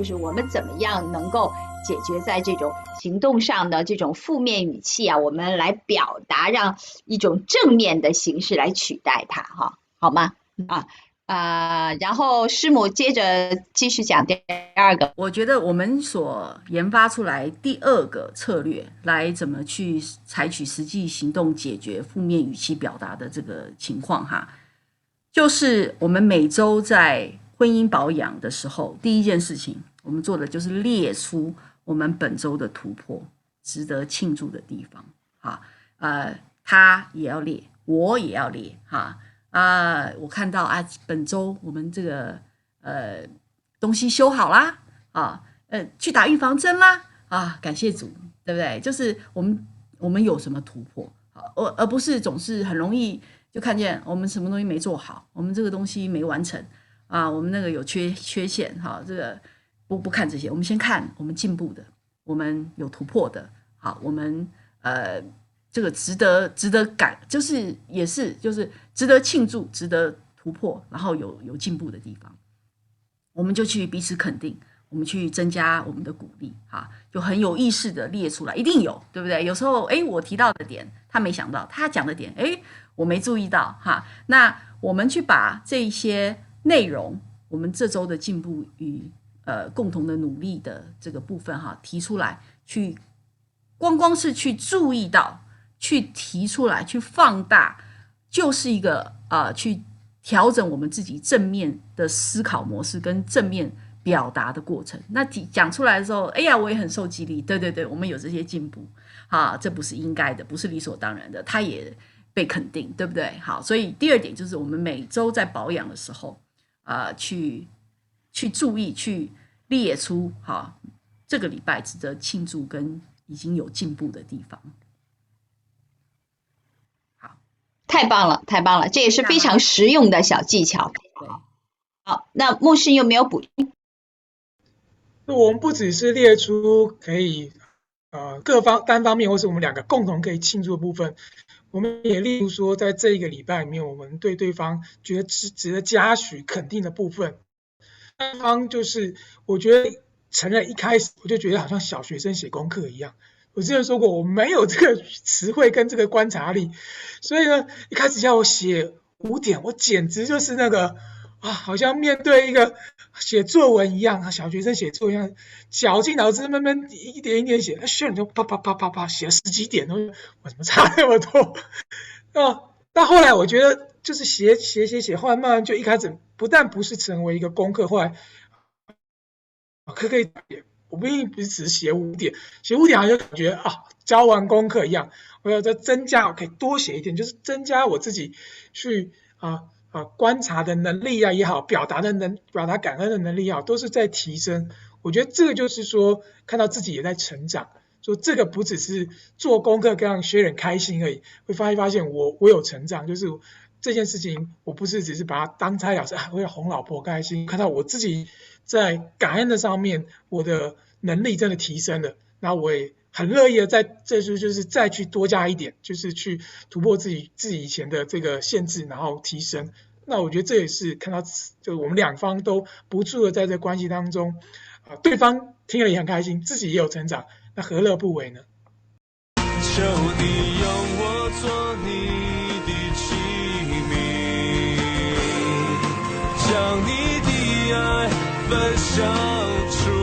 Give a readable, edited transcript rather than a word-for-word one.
就是我们怎么样能够解决在这种行动上的这种负面语气啊，我们来表达，让一种正面的形式来取代它，哈，好吗？然后师母接着继续讲第二个。我觉得我们所研发出来第二个策略，来怎么去采取实际行动解决负面语气表达的这个情况哈，就是我们每周在婚姻保养的时候，第一件事情我们做的就是列出我们本周的突破，值得庆祝的地方哈。他也要列，我也要列哈。我看到啊，本周我们这个东西修好啦啊，去打预防针啦啊，感谢主，对不对？就是我们有什么突破，而不是总是很容易就看见我们什么东西没做好，我们这个东西没完成啊，我们那个有缺陷哈，这个不看这些，我们先看我们进步的，我们有突破的，好，我们这个值得感，就是也是就是值得庆祝，值得突破，然后有进步的地方，我们就去彼此肯定，我们去增加我们的鼓励，哈，就很有意识的列出来，一定有，对不对？有时候，我提到的点，他没想到，他讲的点，我没注意到，哈。那我们去把这些内容，我们这周的进步与共同的努力的这个部分，哈，提出来，去光是去注意到。去提出来，去放大，就是一个去调整我们自己正面的思考模式跟正面表达的过程。那讲出来的时候，哎呀，我也很受激励。对，我们有这些进步，这不是应该的，不是理所当然的，它也被肯定，对不对？好，所以第二点就是我们每周在保养的时候，去注意，去列出这个礼拜值得庆祝跟已经有进步的地方。太棒了，太棒了，这也是非常实用的小技巧。好，那牧师有没有补充？我们不只是列出可以单方面或是我们两个共同可以庆祝的部分，我们也例如说在这一个礼拜里面，我们对对方觉得值得嘉许肯定的部分，对方就是我觉得承认一开始我就觉得好像小学生写功课一样。我之前说过，我没有这个词汇跟这个观察力，所以呢，一开始叫我写5点，我简直就是那个好像面对一个写作文一样，小学生写作文一样，绞尽脑汁慢慢一点一点写，写完就啪写了10几点，我怎么差那么多？到后来我觉得就是写，后来慢慢就一开始不但不是成为一个功课，后来可以。我不是只写5点，写5点好像就感觉交完功课一样。我要再增加，我可以多写一点，就是增加我自己去观察的能力也好，表达感恩的能力也好，都是在提升。我觉得这个就是说，看到自己也在成长。说这个不只是做功课让学人开心而已，会发现我有成长，就是这件事情我不是只是把它当差了事，为了哄老婆开心，看到我自己在感恩的上面，我的能力真的提升了，然后我也很乐意的就是再去多加一点，就是去突破自己以前的这个限制，然后提升。那我觉得这也是看到，就我们两方都不住的在这关系当中，对方听了也很开心，自己也有成长，那何乐不为呢？求你用我做你的器皿，将你的爱分享出